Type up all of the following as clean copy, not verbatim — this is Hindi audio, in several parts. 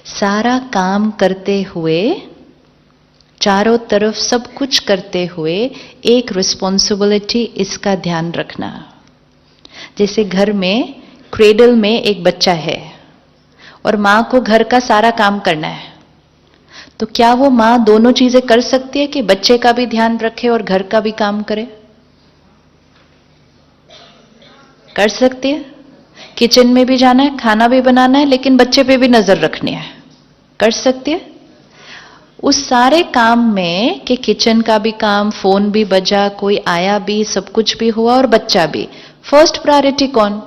सारा काम करते हुए, चारों तरफ सब कुछ करते हुए एक रिस्पॉन्सिबिलिटी, इसका ध्यान रखना। जैसे घर में क्रेडल में एक बच्चा है और मां को घर का सारा काम करना है, तो क्या वो मां दोनों चीजें कर सकती है कि बच्चे का भी ध्यान रखे और घर का भी काम करे? कर सकती है। किचन में भी जाना है, खाना भी बनाना है, लेकिन बच्चे पे भी नजर रखनी है। कर सकती है। उस सारे काम में कि किचन का भी काम, फोन भी बजा, कोई आया भी, सब कुछ भी हुआ और बच्चा भी, फर्स्ट प्रायोरिटी कौन?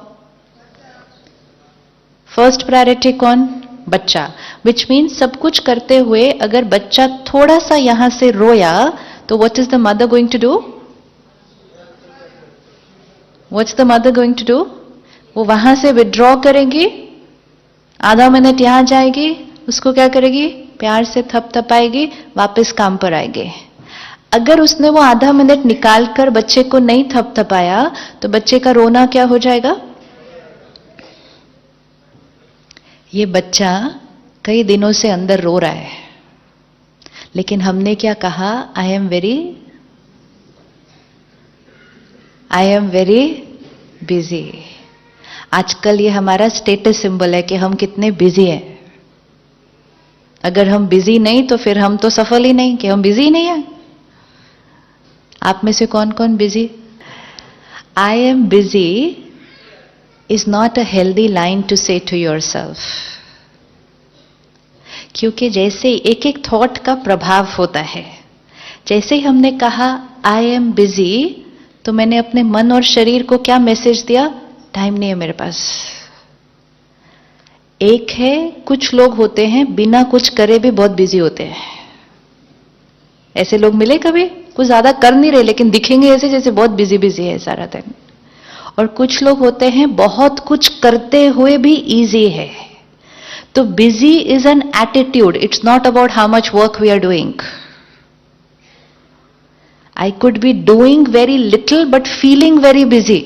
फर्स्ट प्रायोरिटी कौन? बच्चा। विच मीन्स सब कुछ करते हुए अगर बच्चा थोड़ा सा यहां से रोया, तो what is the mother going to do? What's the mother going to do? वो वहां से विड्रॉ करेगी, आधा मिनट यहां जाएगी, उसको क्या करेगी? प्यार से थपथपाएगी, वापस काम पर आएगी। अगर उसने वो आधा मिनट निकालकर बच्चे को नहीं थपथपाया, तो बच्चे का रोना क्या हो जाएगा? ये बच्चा कई दिनों से अंदर रो रहा है, लेकिन हमने क्या कहा? I am very busy. आजकल ये हमारा स्टेटस सिंबल है कि हम कितने बिजी हैं। अगर हम बिजी नहीं तो फिर हम तो सफल ही नहीं, कि हम बिजी नहीं है। आप में से कौन कौन busy? I am busy is not a healthy line to say to yourself. क्योंकि जैसे एक एक थॉट का प्रभाव होता है, जैसे ही हमने कहा आई एम बिजी, तो मैंने अपने मन और शरीर को क्या मैसेज दिया? टाइम नहीं है मेरे पास। एक है, कुछ लोग होते हैं बिना कुछ करे भी बहुत बिजी होते हैं। ऐसे लोग मिले कभी? कुछ ज्यादा कर नहीं रहे, लेकिन दिखेंगे ऐसे जैसे बहुत बिजी बिजी है सारा दिन। और कुछ लोग होते हैं बहुत कुछ करते हुए भी इजी है। तो busy is an attitude, it's not about how much work we are doing. I could be doing very little but feeling very busy,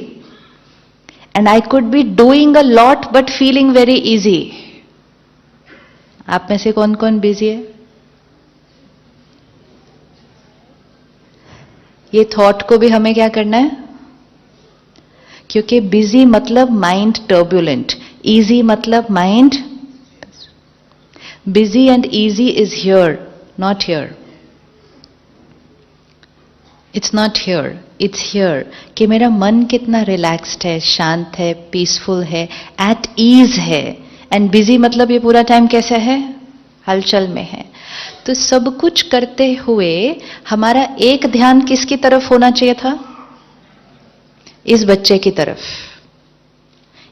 and I could be doing a lot but feeling very easy. आप में से कौन कौन बिजी है? ये थॉट को भी हमें क्या करना है? क्योंकि बिजी मतलब माइंड टर्बुलेंट, इजी मतलब mind. Busy and easy is here, not here. It's not here, it's here. कि मेरा मन कितना रिलैक्स्ड है, शांत है, पीसफुल है, एट ईज है। एंड बिजी मतलब ये पूरा टाइम कैसा है? हलचल में है। तो सब कुछ करते हुए हमारा एक ध्यान किसकी तरफ होना चाहिए था? इस बच्चे की तरफ।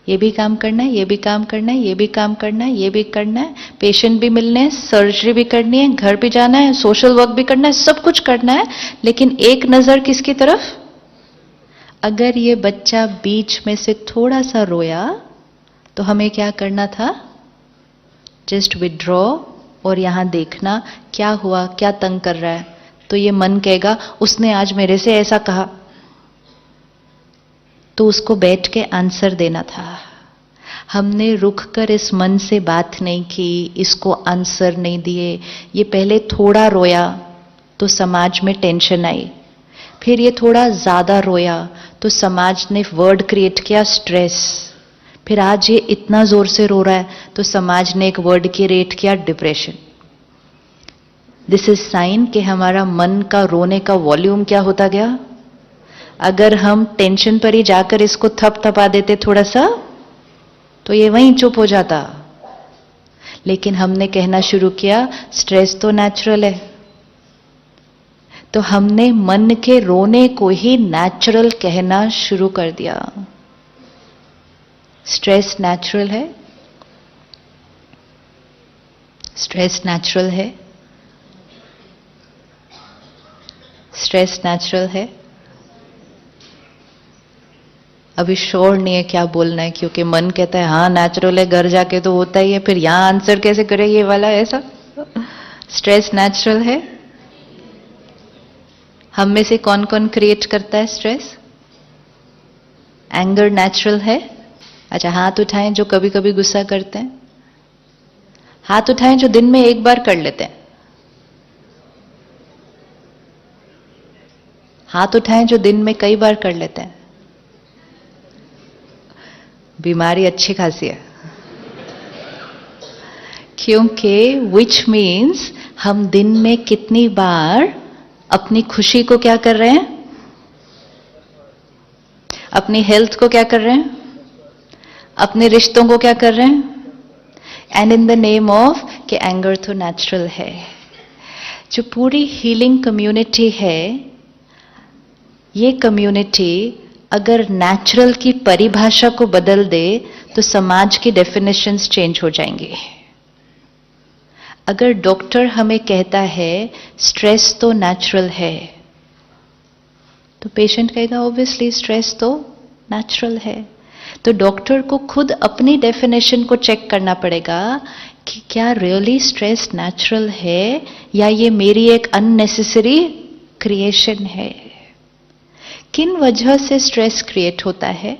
ये भी काम करना है, ये भी काम करना है, ये भी काम करना है, ये भी करना है, पेशेंट भी मिलने हैं, सर्जरी भी करनी है, घर भी जाना है, सोशल वर्क भी करना है, सब कुछ करना है, लेकिन एक नजर किसकी तरफ? अगर ये बच्चा बीच में से थोड़ा सा रोया, तो हमें क्या करना था? जस्ट विड्रॉ और यहां देखना क्या हुआ, क्या तंग कर रहा है। तो ये मन कहेगा उसने आज मेरे से ऐसा कहा, तो उसको बैठ के आंसर देना था। हमने रुक कर इस मन से बात नहीं की, इसको आंसर नहीं दिए। ये पहले थोड़ा रोया तो समाज में टेंशन आई, फिर ये थोड़ा ज्यादा रोया तो समाज ने वर्ड क्रिएट किया स्ट्रेस, फिर आज ये इतना जोर से रो रहा है तो समाज ने एक वर्ड क्रिएट किया डिप्रेशन। दिस इज साइन कि हमारा मन का रोने का वॉल्यूम क्या होता गया। अगर हम टेंशन पर ही जाकर इसको थपथपा देते थोड़ा सा, तो ये वहीं चुप हो जाता। लेकिन हमने कहना शुरू किया स्ट्रेस तो नेचुरल है, तो हमने मन के रोने को ही नेचुरल कहना शुरू कर दिया। स्ट्रेस नेचुरल है, स्ट्रेस नेचुरल है, स्ट्रेस नेचुरल है। अभी श्योर नहीं है क्या बोलना है, क्योंकि मन कहता है हाँ नेचुरल है, घर जाके तो होता ही है, फिर यहां आंसर कैसे करे ये वाला ऐसा। स्ट्रेस नेचुरल है। हम में से कौन कौन क्रिएट करता है स्ट्रेस? एंगर नेचुरल है। अच्छा हाथ उठाएं जो कभी कभी गुस्सा करते हैं, हाथ उठाएं जो दिन में एक बार कर लेते हैं। हाथ उठाएं जो दिन में कई बार कर लेते हैं। बीमारी अच्छी खासी है, क्योंकि विच मीन्स हम दिन में कितनी बार अपनी खुशी को क्या कर रहे हैं, अपनी हेल्थ को क्या कर रहे हैं, अपने रिश्तों को क्या कर रहे हैं, and in the name of कि एंगर तो नेचुरल है। जो पूरी हीलिंग कम्युनिटी है, ये कम्युनिटी अगर नेचुरल की परिभाषा को बदल दे तो समाज की डेफिनेशंस चेंज हो जाएंगे। अगर डॉक्टर हमें कहता है स्ट्रेस तो नेचुरल है, तो पेशेंट कहेगा ऑब्वियसली स्ट्रेस तो नेचुरल है। तो डॉक्टर को खुद अपनी डेफिनेशन को चेक करना पड़ेगा कि क्या रियली स्ट्रेस नेचुरल है या ये मेरी एक अननेसेसरी क्रिएशन है। किन वजह से स्ट्रेस क्रिएट होता है,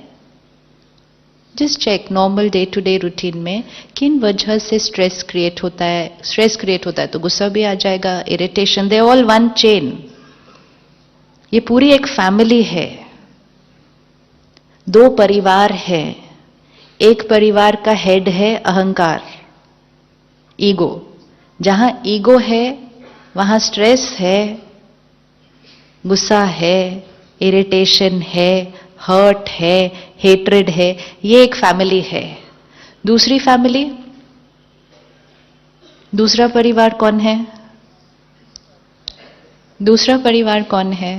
just check normal day to day routine में किन वजह से स्ट्रेस क्रिएट होता है। स्ट्रेस क्रिएट होता है तो गुस्सा भी आ जाएगा, irritation, they all one chain. ये पूरी एक फैमिली है, दो परिवार है। एक परिवार का हेड है अहंकार, ईगो। जहां ईगो है वहां स्ट्रेस है, गुस्सा है, इरिटेशन है, हर्ट है, हेट्रेड है। ये एक फैमिली है। दूसरी फैमिली, दूसरा परिवार कौन है? दूसरा परिवार कौन है?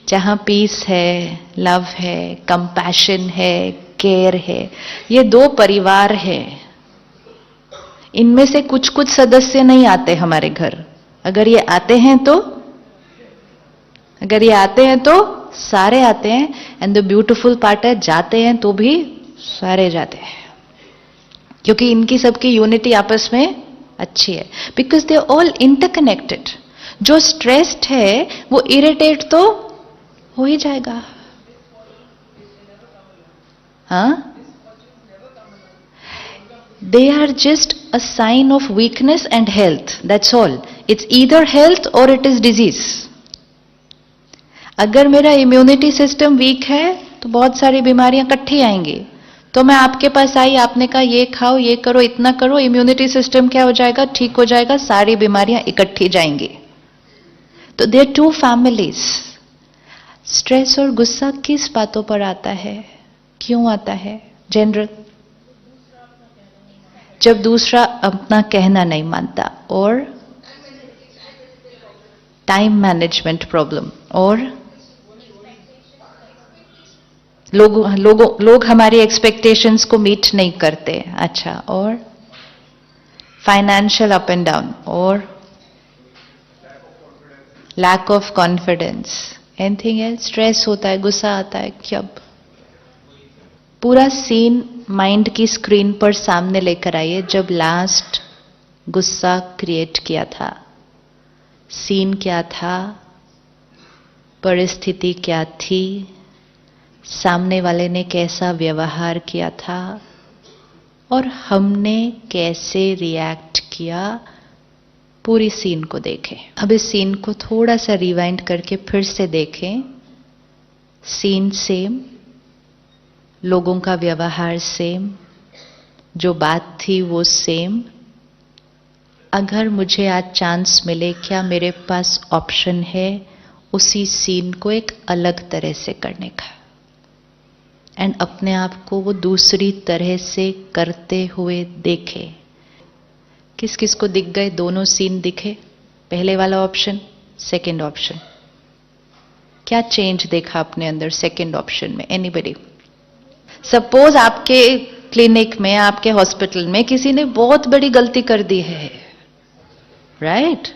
जहां पीस है, लव है, कंपैशन है, केयर है। ये दो परिवार है। इनमें से कुछ कुछ सदस्य नहीं आते हमारे घर। अगर ये आते हैं तो सारे आते हैं। एंड द ब्यूटीफुल पार्ट है, जाते हैं तो भी सारे जाते हैं, क्योंकि इनकी सबकी यूनिटी आपस में अच्छी है। Because they all interconnected. जो स्ट्रेस्ड है वो इरिटेट तो हो ही जाएगा। हाँ, they are just a sign of weakness and health, that's all. It's either health or it is disease. अगर मेरा इम्यूनिटी सिस्टम वीक है तो बहुत सारी बीमारियां इकट्ठी आएंगी। तो मैं आपके पास आई, आपने कहा ये खाओ, ये करो, इतना करो, इम्यूनिटी सिस्टम क्या हो जाएगा, ठीक हो जाएगा, सारी बीमारियां इकट्ठी जाएंगी। तो देयर टू फैमिलीज। स्ट्रेस और गुस्सा किस बातों पर आता है, क्यों आता है? जनरल, जब दूसरा अपना कहना नहीं मानता, और टाइम मैनेजमेंट प्रॉब्लम, और लोग हमारी एक्सपेक्टेशंस को मीट नहीं करते। अच्छा, और फाइनेंशियल अप एंड डाउन, और lack of confidence. Anything else? Stress होता है, गुस्सा आता है, कब? पूरा सीन माइंड की स्क्रीन पर सामने लेकर आइए। जब लास्ट गुस्सा क्रिएट किया था, सीन क्या था, परिस्थिति क्या थी, सामने वाले ने कैसा व्यवहार किया था, और हमने कैसे रिएक्ट किया, पूरी सीन को देखें। अब इस सीन को थोड़ा सा रिवाइंड करके फिर से देखें। सीन सेम, लोगों का व्यवहार सेम, जो बात थी वो सेम। अगर मुझे आज चांस मिले, क्या मेरे पास ऑप्शन है उसी सीन को एक अलग तरह से करने का, एंड अपने आप को वो दूसरी तरह से करते हुए देखे? किस किस को दिख गए दोनों सीन दिखे? पहले वाला ऑप्शन, सेकंड ऑप्शन। क्या चेंज देखा अपने अंदर सेकंड ऑप्शन में? एनीबडी? सपोज आपके क्लिनिक में, आपके हॉस्पिटल में किसी ने बहुत बड़ी गलती कर दी है, राइट?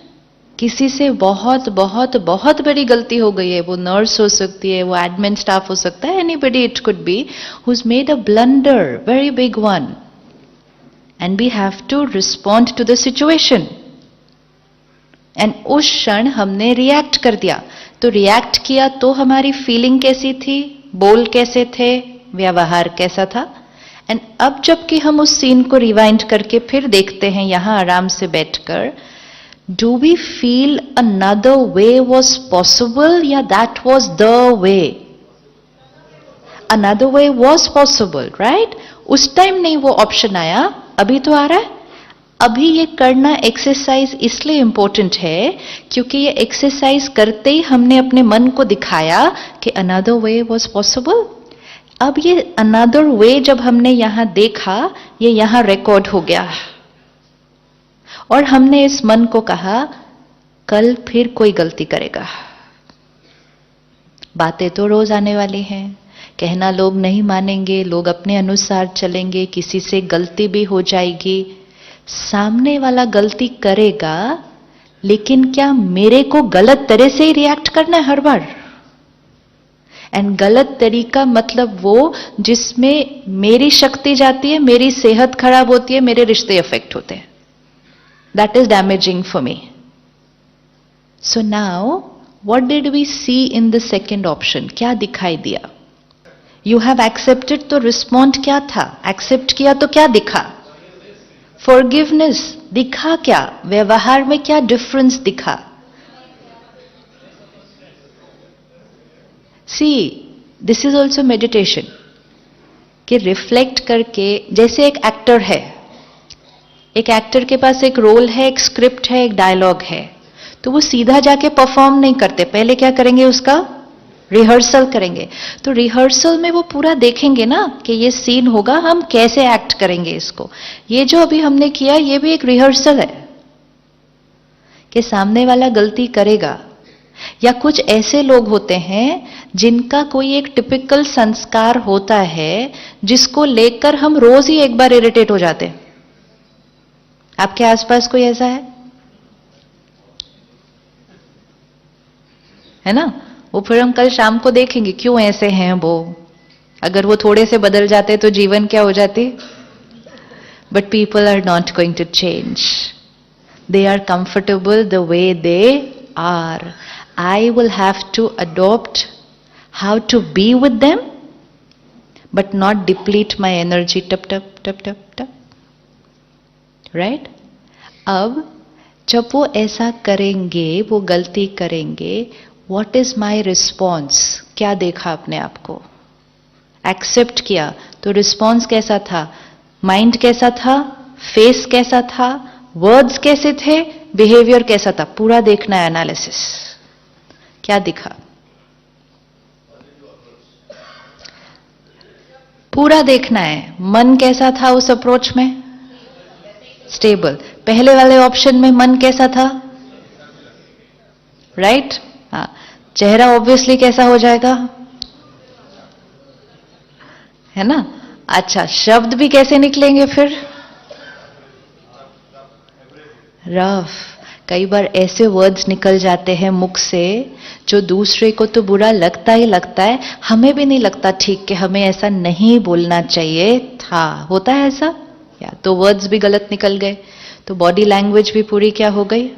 किसी से बहुत बहुत बहुत बड़ी गलती हो गई है। वो नर्स हो सकती है, वो एडमिन स्टाफ हो सकता है, anybody it could be, who's made a blunder, very big one, and we have to respond to the situation. And उस क्षण हमने रिएक्ट कर दिया। तो रिएक्ट किया तो हमारी फीलिंग कैसी थी, बोल कैसे थे, व्यवहार कैसा था? एंड अब जबकि हम उस सीन को रिवाइंड करके फिर देखते हैं यहां आराम से बैठकर, do we feel another way was possible या that was the way? Another way was possible, right? उस टाइम नहीं वो ऑप्शन आया, अभी तो आ रहा है। अभी ये करना एक्सरसाइज इसलिए इंपॉर्टेंट है क्योंकि ये एक्सरसाइज करते ही हमने अपने मन को दिखाया कि अनदर वे वॉज पॉसिबल। अब ये अनदर वे जब हमने यहां देखा, ये यहां रिकॉर्ड हो गया और हमने इस मन को कहा कल फिर कोई गलती करेगा। बातें तो रोज आने वाली हैं, कहना लोग नहीं मानेंगे, लोग अपने अनुसार चलेंगे, किसी से गलती भी हो जाएगी। सामने वाला गलती करेगा, लेकिन क्या मेरे को गलत तरह से ही रिएक्ट करना है हर बार? एंड गलत तरीका मतलब वो जिसमें मेरी शक्ति जाती है, मेरी सेहत खराब होती है, मेरे रिश्ते अफेक्ट होते हैं। That is damaging for me. So now what did we see in the second option? क्या दिखाई दिया? यू हैव एक्सेप्टेड, तो रिस्पॉन्ड क्या था? एक्सेप्ट किया तो क्या दिखा? फॉरगिवनेस। दिखा क्या? व्यवहार में क्या डिफरेंस दिखा? सी, दिस इज ऑल्सो मेडिटेशन कि रिफ्लेक्ट करके, जैसे एक एक्टर है, एक एक्टर के पास एक रोल है, एक स्क्रिप्ट है, एक डायलॉग है, तो वो सीधा जाके परफॉर्म नहीं करते, पहले क्या करेंगे? उसका रिहर्सल करेंगे। तो रिहर्सल में वो पूरा देखेंगे ना कि ये सीन होगा, हम कैसे एक्ट करेंगे इसको। ये जो अभी हमने किया, ये भी एक रिहर्सल है कि सामने वाला गलती करेगा। या कुछ ऐसे लोग होते हैं जिनका कोई एक टिपिकल संस्कार होता है जिसको लेकर हम रोज ही एक बार इरिटेट हो जाते हैं। आपके आसपास कोई ऐसा है ना? वो फिर हम कल शाम को देखेंगे क्यों ऐसे हैं वो। अगर वो थोड़े से बदल जाते तो जीवन क्या हो जाती? But people are not going to change, they are comfortable the way they are. I will have to adopt how to be with them but not deplete my energy टप टप टप टप टप, राइट? अब जब वो ऐसा करेंगे, वो गलती करेंगे, What is my response? क्या देखा अपने आप को? एक्सेप्ट किया तो रिस्पॉन्स कैसा था? माइंड कैसा था? फेस कैसा था? वर्ड्स कैसे थे? बिहेवियर कैसा था? पूरा देखना है, एनालिसिस। क्या दिखा? पूरा देखना है। मन कैसा था उस अप्रोच में? स्टेबल। पहले वाले ऑप्शन में मन कैसा था? राइट? हाँ। चेहरा ऑब्वियसली कैसा हो जाएगा? है ना? अच्छा, शब्द भी कैसे निकलेंगे फिर? रफ। कई बार ऐसे वर्ड्स निकल जाते हैं मुख से जो दूसरे को तो बुरा लगता ही लगता है, हमें भी नहीं लगता ठीक कि हमें ऐसा नहीं बोलना चाहिए था। होता है ऐसा? या तो वर्ड्स भी गलत निकल गए, तो बॉडी लैंग्वेज भी पूरी क्या हो गई?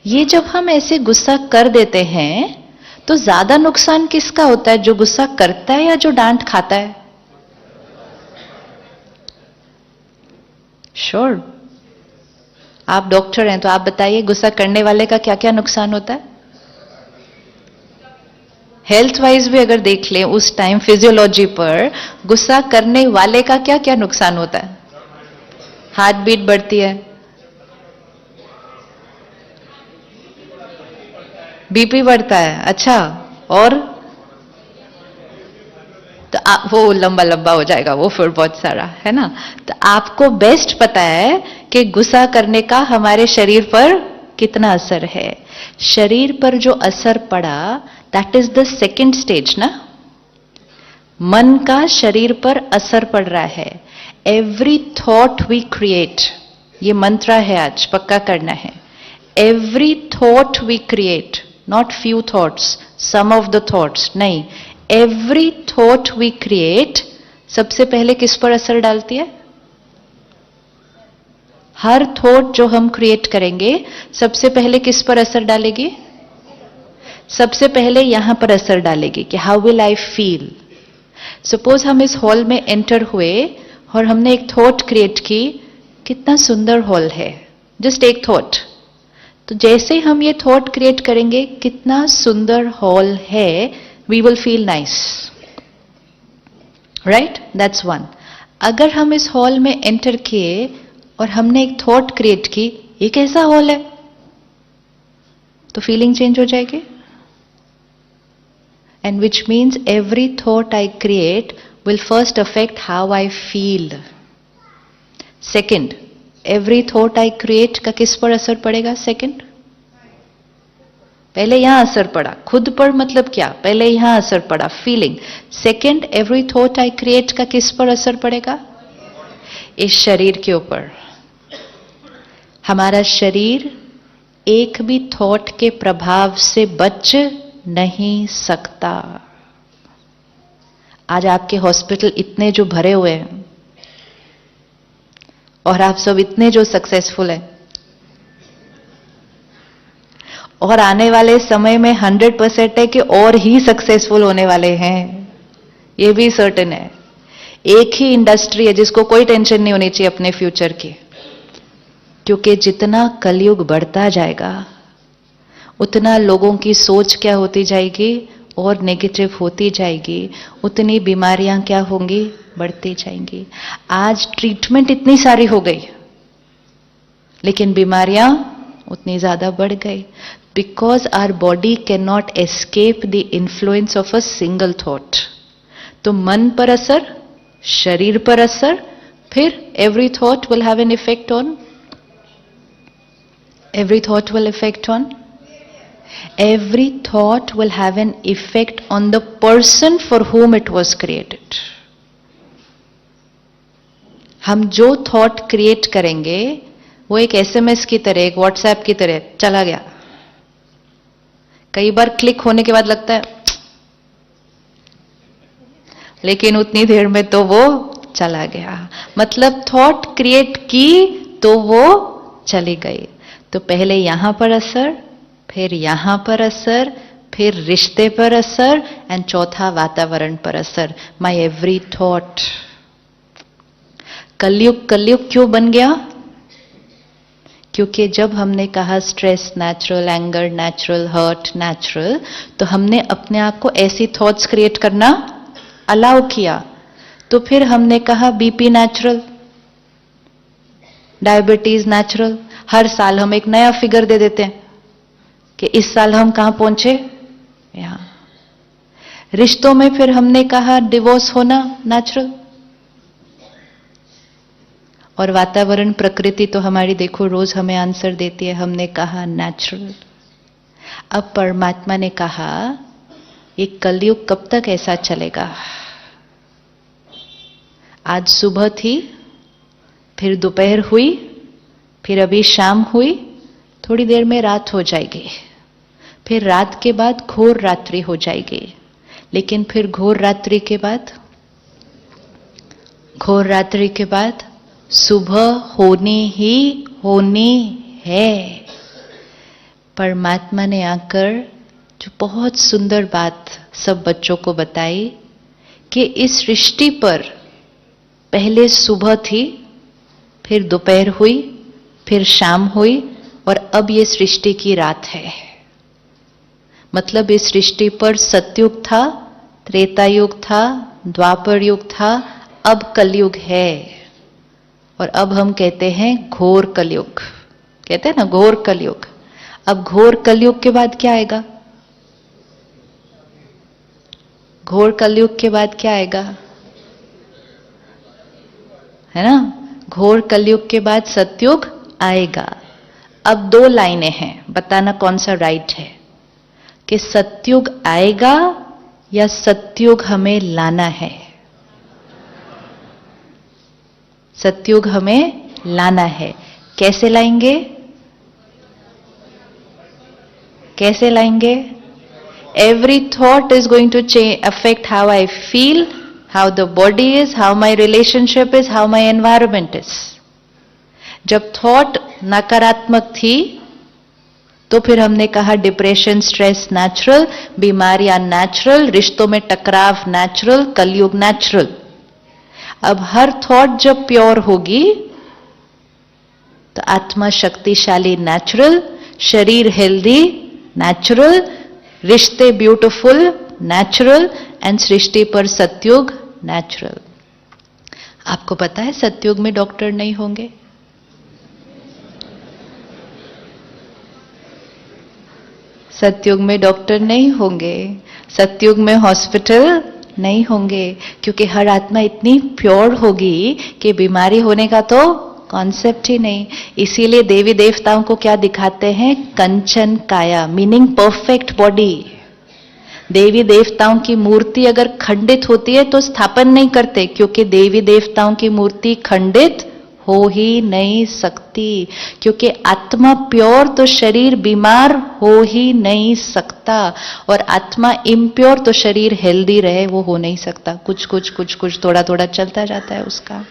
ये जब हम ऐसे गुस्सा कर देते हैं तो ज्यादा नुकसान किसका होता है? जो गुस्सा करता है या जो डांट खाता है? श्योर। आप डॉक्टर हैं तो आप बताइए, गुस्सा करने वाले का क्या क्या नुकसान होता है? हेल्थ वाइज भी अगर देख लें उस टाइम फिजियोलॉजी पर, गुस्सा करने वाले का क्या क्या नुकसान होता है? हार्ट बीट बढ़ती है, बीपी बढ़ता है। अच्छा, और तो वो लंबा लंबा हो जाएगा वो फिर बहुत सारा, है ना? तो आपको बेस्ट पता है कि गुस्सा करने का हमारे शरीर पर कितना असर है। शरीर पर जो असर पड़ा, that is the second stage ना। मन का शरीर पर असर पड़ रहा है। एवरी थॉट वी क्रिएट, ये मंत्र है आज, पक्का करना है। Every thought we create, not few thoughts, some of the thoughts, नहीं, एवरी थॉट वी क्रिएट सबसे पहले किस पर असर डालती है? हर थॉट जो हम क्रिएट करेंगे सबसे पहले किस पर असर डालेगी? सबसे पहले यहां पर असर डालेगी कि how will I feel. Suppose हम इस हॉल में एंटर हुए और हमने एक थॉट क्रिएट की, कितना सुंदर हॉल है, जस्ट एक थॉट। तो जैसे हम ये थॉट क्रिएट करेंगे, कितना सुंदर हॉल है, we will feel nice, right? That's one. अगर हम इस हॉल में एंटर किए और हमने एक थॉट क्रिएट की, ये कैसा हॉल है, तो फीलिंग चेंज हो जाएगी। And which means every thought I create will first affect how I feel. Second, every thought I create का किस पर असर पड़ेगा? Second, पहले यहां असर पड़ा, खुद पर मतलब क्या, पहले यहां असर पड़ा, feeling. Second, every thought I create का किस पर असर पड़ेगा? इस शरीर के ऊपर। हमारा शरीर एक भी थॉट के प्रभाव से बच नहीं सकता। आज आपके हॉस्पिटल इतने जो भरे हुए हैं और आप सब इतने जो सक्सेसफुल हैं, और आने वाले समय में 100% है कि और ही सक्सेसफुल होने वाले हैं, ये भी सर्टेन है। एक ही इंडस्ट्री है जिसको कोई टेंशन नहीं होनी चाहिए अपने फ्यूचर की, क्योंकि जितना कलयुग बढ़ता जाएगा उतना लोगों की सोच क्या होती जाएगी, और नेगेटिव होती जाएगी, उतनी बीमारियां क्या होंगी, बढ़ती जाएंगी। आज ट्रीटमेंट इतनी सारी हो गई, लेकिन बीमारियां उतनी ज्यादा बढ़ गई, because our body can not escape the influence of a single thought. तो मन पर असर, शरीर पर असर, फिर every thought will have an effect on, every thought will affect on, every thought will have an effect on the person for whom it was created. हम जो थॉट क्रिएट करेंगे वो एक एसएमएस की तरह, एक व्हाट्सएप की तरह चला गया। कई बार क्लिक होने के बाद लगता है, लेकिन उतनी देर में तो वो चला गया। मतलब थॉट क्रिएट की तो वो चली गई। तो पहले यहां पर असर, फिर यहां पर असर, फिर रिश्ते पर असर, एंड चौथा वातावरण पर असर। My every thought. कलयुग कलयुग क्यों बन गया? क्योंकि जब हमने कहा stress natural, anger natural, hurt natural, तो हमने अपने आप को ऐसी थॉट्स क्रिएट करना अलाउ किया। तो फिर हमने कहा बीपी नेचुरल, डायबिटीज नेचुरल। हर साल हम एक नया फिगर दे देते हैं कि इस साल हम कहां पहुंचे, यहां। रिश्तों में फिर हमने कहा डिवोर्स होना नेचुरल। और वातावरण, प्रकृति तो हमारी देखो रोज हमें आंसर देती है, हमने कहा नेचुरल। अब परमात्मा ने कहा ये कलयुग कब तक ऐसा चलेगा? आज सुबह थी, फिर दोपहर हुई, फिर अभी शाम हुई, थोड़ी देर में रात हो जाएगी, फिर रात के बाद घोर रात्रि हो जाएगी, लेकिन फिर घोर रात्रि के बाद, घोर रात्रि के बाद सुबह होनी ही होनी है। परमात्मा ने आकर जो बहुत सुंदर बात सब बच्चों को बताई कि इस सृष्टि पर पहले सुबह थी, फिर दोपहर हुई, फिर शाम हुई, और अब ये सृष्टि की रात है। मतलब इस सृष्टि पर सतयुग था, त्रेता युग था, द्वापर युग था, अब कलयुग है। और अब हम कहते हैं घोर कलयुग, कहते हैं ना घोर कलयुग। अब घोर कलयुग के बाद क्या आएगा? घोर कलयुग के बाद क्या आएगा? है ना, घोर कलयुग के बाद सतयुग आएगा। अब दो लाइनें हैं, बताना कौन सा राइट है, कि सतयुग आएगा या सतयुग हमें लाना है? सतयुग हमें लाना है। कैसे लाएंगे? कैसे लाएंगे? Every thought is going to affect how I feel, how the body is, how my relationship is, how my environment is. जब थॉट नकारात्मक थी तो फिर हमने कहा डिप्रेशन स्ट्रेस नेचुरल, बीमारियां नेचुरल, रिश्तों में टकराव नेचुरल, कलयुग नेचुरल। अब हर थॉट जब प्योर होगी तो आत्मा शक्तिशाली नेचुरल, शरीर हेल्दी नेचुरल, रिश्ते ब्यूटीफुल नेचुरल एंड सृष्टि पर सतयुग नेचुरल। आपको पता है सतयुग में डॉक्टर नहीं होंगे? सतयुग में डॉक्टर नहीं होंगे, सतयुग में हॉस्पिटल नहीं होंगे, क्योंकि हर आत्मा इतनी प्योर होगी कि बीमारी होने का तो कॉन्सेप्ट ही नहीं। इसीलिए देवी देवताओं को क्या दिखाते हैं? कंचन काया, मीनिंग परफेक्ट बॉडी। देवी देवताओं की मूर्ति अगर खंडित होती है तो स्थापन नहीं करते, क्योंकि देवी देवताओं की मूर्ति खंडित हो ही नहीं सकती, क्योंकि आत्मा प्योर तो शरीर बीमार हो ही नहीं सकता, और आत्मा इम्प्योर तो शरीर हेल्दी रहे वो हो नहीं सकता। कुछ कुछ थोड़ा थोड़ा चलता जाता है उसका।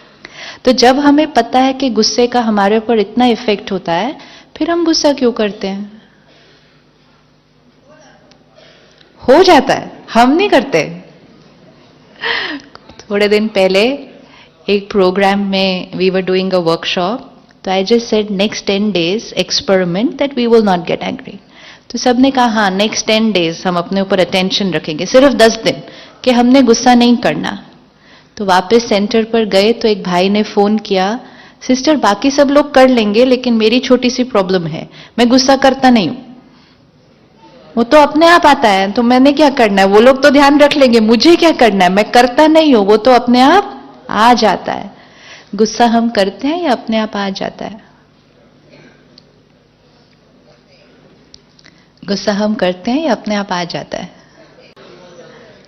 तो जब हमें पता है कि गुस्से का हमारे ऊपर इतना इफेक्ट होता है, फिर हम गुस्सा क्यों करते हैं? हो जाता है, हम नहीं करते। थोड़े दिन पहले एक प्रोग्राम में we were doing a workshop, तो I just said next 10 days experiment that we will not get angry. तो सबने कहा हाँ नेक्स्ट 10 days हम अपने ऊपर अटेंशन रखेंगे, सिर्फ 10 दिन कि हमने गुस्सा नहीं करना। तो वापस सेंटर पर गए तो एक भाई ने फोन किया, सिस्टर बाकी सब लोग कर लेंगे लेकिन मेरी छोटी सी प्रॉब्लम है, मैं गुस्सा करता नहीं हूं। वो तो अपने आप आता है, तो मैंने क्या करना है? वो लोग तो ध्यान रख लेंगे, मुझे क्या करना है? मैं करता नहीं हूं, वो तो अपने आप आ जाता है। गुस्सा हम करते हैं या अपने आप आ जाता है? गुस्सा हम करते हैं या अपने आप आ जाता है?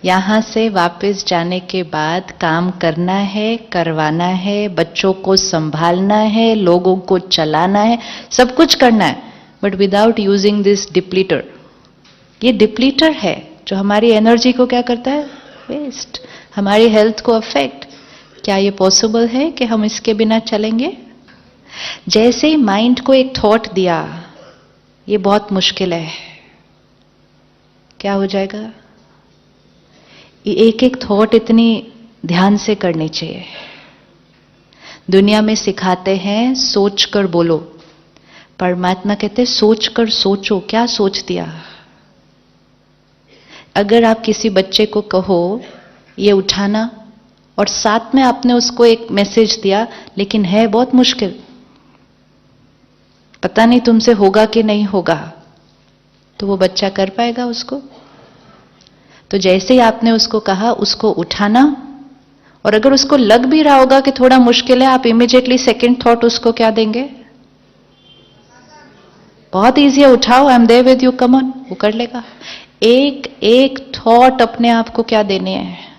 यहां से वापस जाने के बाद काम करना है, करवाना है, बच्चों को संभालना है, लोगों को चलाना है, सब कुछ करना है, बट विदाउट यूजिंग दिस डिप्लीटर। ये डिप्लीटर है जो हमारी एनर्जी को क्या करता है? वेस्ट, हमारी हेल्थ को अफेक्ट। क्या ये पॉसिबल है कि हम इसके बिना चलेंगे? जैसे ही माइंड को एक थॉट दिया, ये बहुत मुश्किल है, क्या हो जाएगा? एक एक थॉट इतनी ध्यान से करनी चाहिए। दुनिया में सिखाते हैं सोच कर बोलो, परमात्मा कहते हैं सोच कर सोचो। क्या सोच दिया? अगर आप किसी बच्चे को कहो ये उठाना, और साथ में आपने उसको एक मैसेज दिया, लेकिन है बहुत मुश्किल, पता नहीं तुमसे होगा कि नहीं होगा, तो वो बच्चा कर पाएगा उसको? तो जैसे ही आपने उसको कहा उसको उठाना, और अगर उसको लग भी रहा होगा कि थोड़ा मुश्किल है, आप इमीडिएटली सेकंड थॉट उसको क्या देंगे? बहुत ईजी है, उठाओ, I am there with you, come on, वो कर लेगा। एक एक थॉट अपने आप को क्या देने हैं?